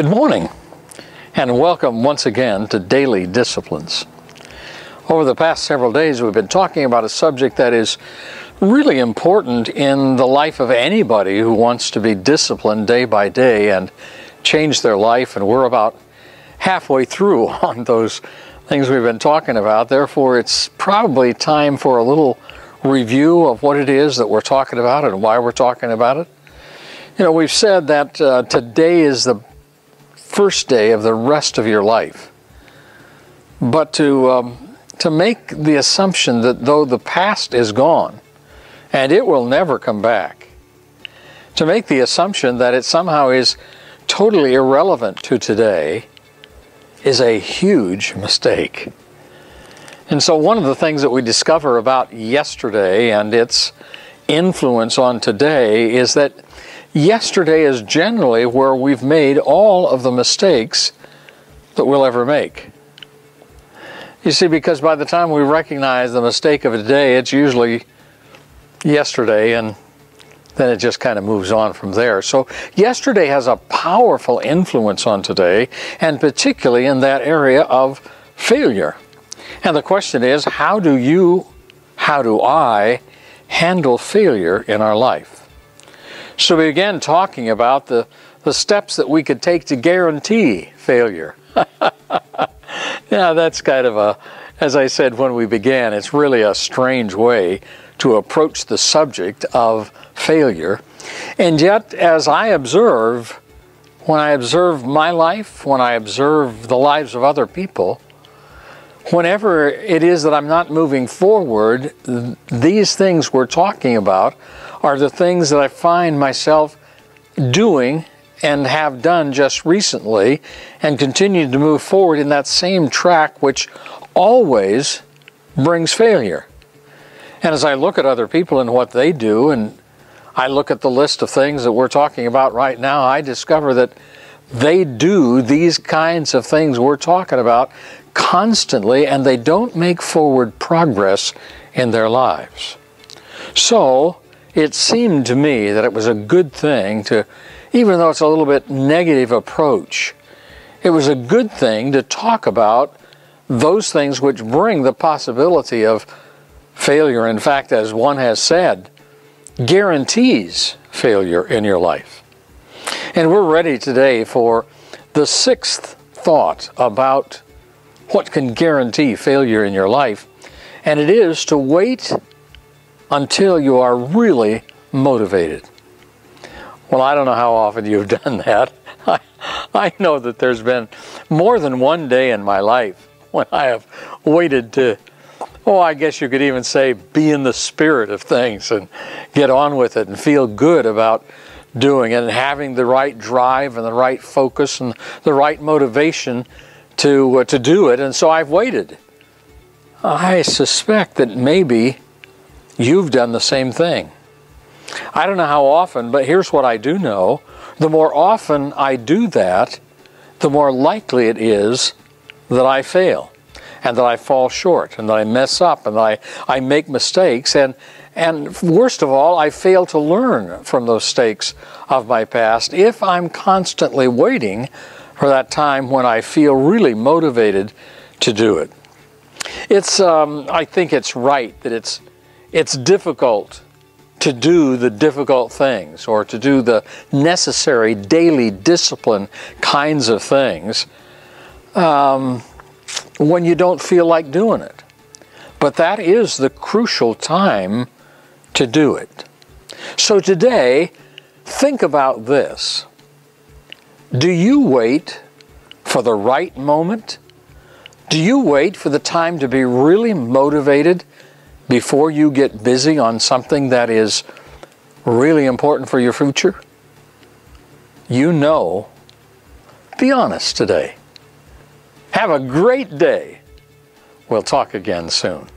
Good morning, and welcome once again to Daily Disciplines. Over the past several days, we've been talking about a subject that is really important in the life of anybody who wants to be disciplined day by day and change their life, and we're about halfway through on those things we've been talking about. Therefore, it's probably time for a little review of what it is that we're talking about and why we're talking about it. You know, we've said that today is the first day of the rest of your life. But to make the assumption that though the past is gone and it will never come back, to make the assumption that it somehow is totally irrelevant to today is a huge mistake. And so one of the things that we discover about yesterday and its influence on today is that yesterday is generally where we've made all of the mistakes that we'll ever make. You see, because by the time we recognize the mistake of a day, it's usually yesterday, and then it just kind of moves on from there. So yesterday has a powerful influence on today, and particularly in that area of failure. And the question is, how do I handle failure in our life? So we began talking about the steps that we could take to guarantee failure. Yeah, that's kind of as I said when we began, it's really a strange way to approach the subject of failure. And yet, as I observe, when I observe my life, when I observe the lives of other people, whenever it is that I'm not moving forward, these things we're talking about are the things that I find myself doing and have done just recently and continue to move forward in that same track which always brings failure. And as I look at other people and what they do, and I look at the list of things that we're talking about right now, I discover that they do these kinds of things we're talking about constantly, and they don't make forward progress in their lives. So it seemed to me that it was a good thing to, even though it's a little bit negative approach, it was a good thing to talk about those things which bring the possibility of failure. In fact, as one has said, guarantees failure in your life. And we're ready today for the sixth thought about what can guarantee failure in your life, and it is to wait until you are really motivated. Well, I don't know how often you've done that. I know that there's been more than one day in my life when I have waited to, I guess you could even say, be in the spirit of things and get on with it and feel good about doing it and having the right drive and the right focus and the right motivation to do it. And so I've waited. I suspect that maybe you've done the same thing. I don't know how often, but here's what I do know. The more often I do that, the more likely it is that I fail and that I fall short and that I mess up and that I make mistakes. And worst of all, I fail to learn from those mistakes of my past if I'm constantly waiting for that time when I feel really motivated to do it. I think it's right that it's difficult to do the difficult things or to do the necessary daily discipline kinds of things when you don't feel like doing it. But that is the crucial time to do it. So today, think about this. Do you wait for the right moment? Do you wait for the time to be really motivated before you get busy on something that is really important for your future? You know. Be honest today. Have a great day. We'll talk again soon.